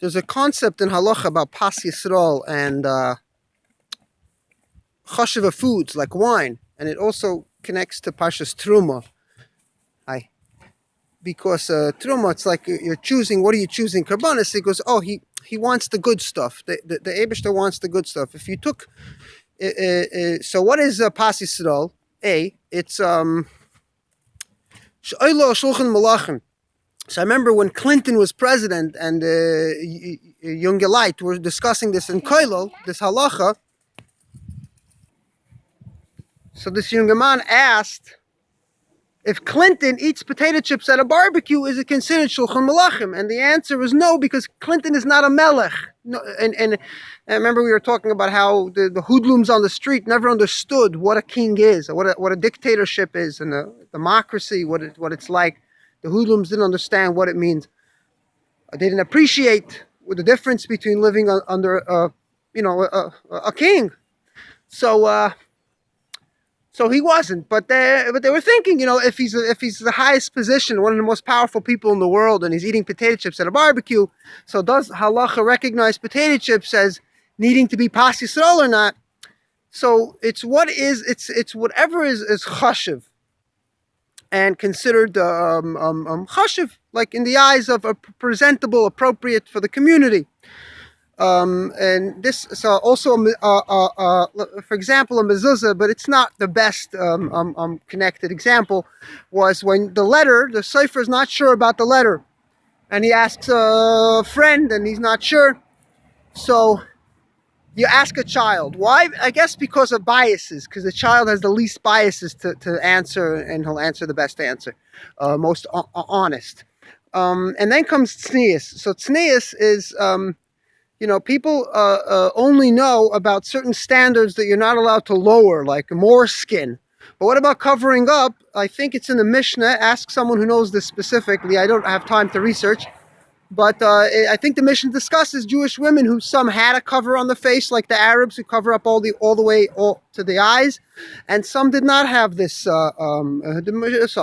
there's a concept in halacha about pas yisrael and chashiva foods like wine, and it also connects to Pashas Truma. Because Truma, it's like you're choosing, what are you choosing? Karbanis, he goes, oh, he wants the good stuff. The Eibishter wants the good stuff. If you took, so what is Pas Yisrael? It's Sh'oilo Shulchan Malachim. So I remember when Clinton was president and Junge Light were discussing this in Koilo, this halacha. So this young man asked, if Clinton eats potato chips at a barbecue, is it considered Shulchan Malachim? And the answer is no, because Clinton is not a melech. No, and I remember we were talking about how the hoodlums on the street never understood what a king is, or what a dictatorship is, and a democracy, what it's like. The hoodlums didn't understand what it means. They didn't appreciate the difference between living under a king. So he wasn't, but they were thinking, if he's the highest position, one of the most powerful people in the world, and he's eating potato chips at a barbecue, so does halacha recognize potato chips as needing to be pas yisrael or not? So it's whatever is chashiv and considered chashiv, like in the eyes of a presentable, appropriate for the community. And this, so also, for example, a mezuzah, but it's not the best connected example, was when the sefer is not sure about the letter, and he asks a friend, and he's not sure. So you ask a child. Why? I guess because of biases, because the child has the least biases to answer, and he'll answer the best answer, most honest. And then comes Tzniyus. So Tzniyus is... people only know about certain standards that you're not allowed to lower, like more skin. But what about covering up? I think it's in the Mishnah. Ask someone who knows this specifically. I don't have time to research. But I think the Mishnah discusses Jewish women who some had a cover on the face, like the Arabs who cover up all the way to the eyes, and some did not have this. So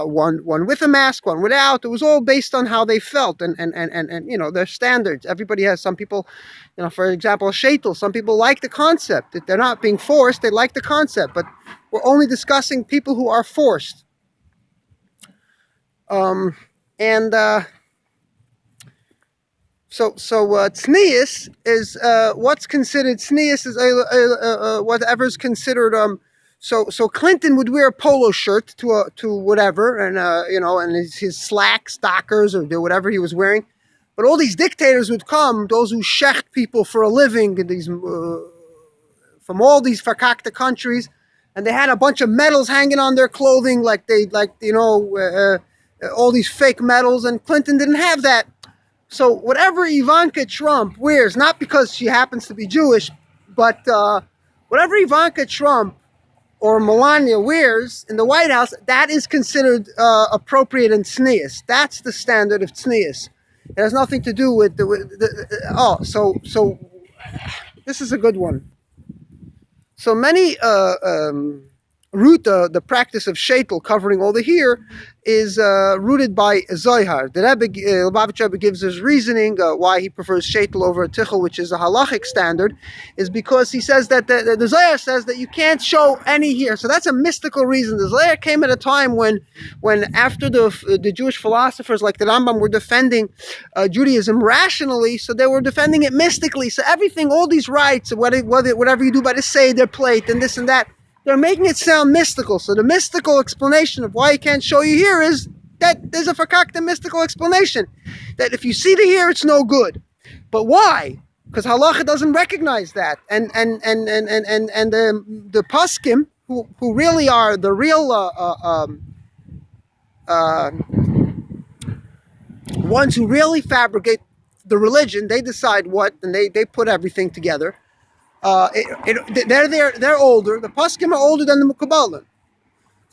one with a mask, one without. It was all based on how they felt and their standards. Everybody has. Some people, for example, sheitel. Some people like the concept. If they're not being forced, they like the concept. But we're only discussing people who are forced. So Tzniyus is what's considered Tzniyus is whatever's considered. So Clinton would wear a polo shirt to whatever, and and his slacks, dockers, or whatever he was wearing. But all these dictators would come, those who shecht people for a living, these from all these fakakta countries, and they had a bunch of medals hanging on their clothing, all these fake medals, and Clinton didn't have that. So whatever Ivanka Trump wears, not because she happens to be Jewish, but whatever Ivanka Trump or Melania wears in the White House, that is considered appropriate in Tzniyus. That's the standard of Tzniyus. It has nothing to do with so this is a good one. So many the practice of sheitel, covering all the hair, is rooted by Zohar. The Meliובאוויטש Rebbe gives his reasoning why he prefers sheitel over a tichel, which is a halachic standard, is because he says that the Zohar says that you can't show any hair. So that's a mystical reason. The Zohar came at a time when after the Jewish philosophers like the Rambam were defending Judaism rationally, so they were defending it mystically. So everything, all these rites, whatever you do by the Seder plate and this and that, they're making it sound mystical. So the mystical explanation of why he can't show you here is that there's a fakakta mystical explanation. That if you see the hair, it's no good. But why? Because halacha doesn't recognize that. And the paskim, who really are the real ones who really fabricate the religion, they decide what, and they put everything together. They're older. The paskim are older than the Mukabalim.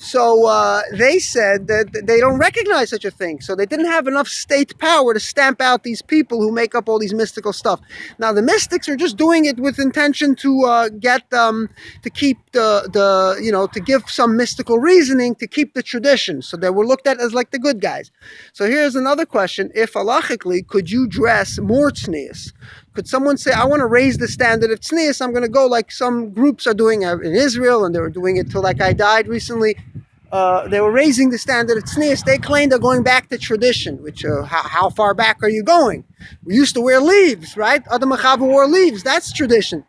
So they said that they don't recognize such a thing. So they didn't have enough state power to stamp out these people who make up all these mystical stuff. Now the mystics are just doing it with intention to get to keep to give some mystical reasoning to keep the tradition. So they were looked at as like the good guys. So here's another question: if halachically, could you dress more tznius? Could someone say, I want to raise the standard of tznius, I'm going to go like some groups are doing in Israel, and they were doing it till like I died recently. They were raising the standard of tznius. They claim they're going back to tradition, which how far back are you going? We used to wear leaves, right? Adam wore leaves. That's tradition.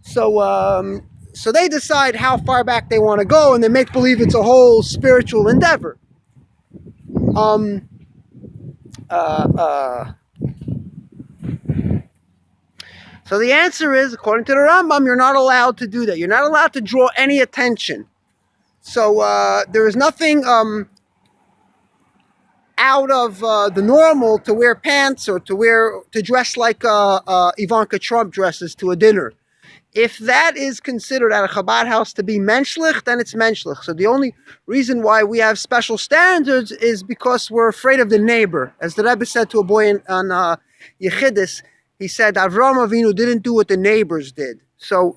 So they decide how far back they want to go, and they make believe it's a whole spiritual endeavor. So the answer is, according to the Rambam, you're not allowed to do that. You're not allowed to draw any attention. So there is nothing out of the normal to wear pants or to dress like Ivanka Trump dresses to a dinner. If that is considered at a Chabad house to be menschlich, then it's menschlich. So the only reason why we have special standards is because we're afraid of the neighbor. As the Rebbe said to a boy on Yechidus, he said Avraham Avinu didn't do what the neighbors did. So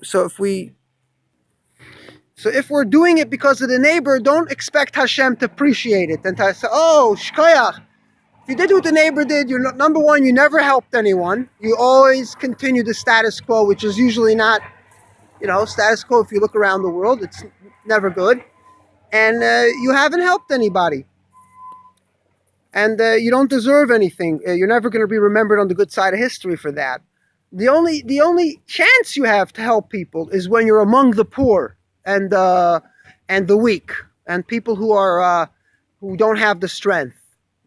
if we're doing it because of the neighbor, don't expect Hashem to appreciate it and to say, oh, shkoyach. If you did what the neighbor did, you're not, number one, you never helped anyone. You always continue the status quo, which is usually not, status quo. If you look around the world, it's never good. And you haven't helped anybody. And you don't deserve anything. You're never going to be remembered on the good side of history for that. The only chance you have to help people is when you're among the poor and the weak and people who don't have the strength.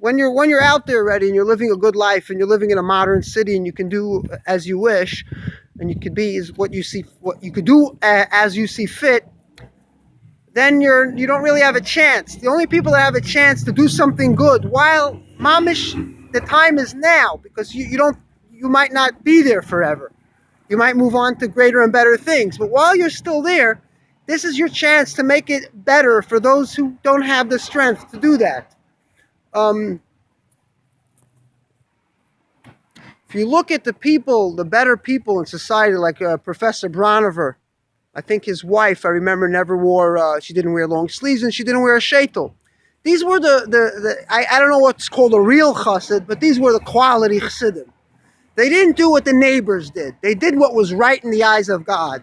When you're out there already and you're living a good life and you're living in a modern city and you can do as you wish, and you could be what you could do as you see fit, then you don't really have a chance. The only people that have a chance to do something good, while mamish, the time is now, because you might not be there forever. You might move on to greater and better things. But while you're still there, this is your chance to make it better for those who don't have the strength to do that. If you look at the better people in society, like Professor Bronover, I think his wife, I remember, she didn't wear long sleeves and she didn't wear a sheitel. These were I don't know what's called a real chassid, but these were the quality chassidim. They didn't do what the neighbors did. They did what was right in the eyes of God.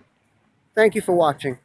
Thank you for watching.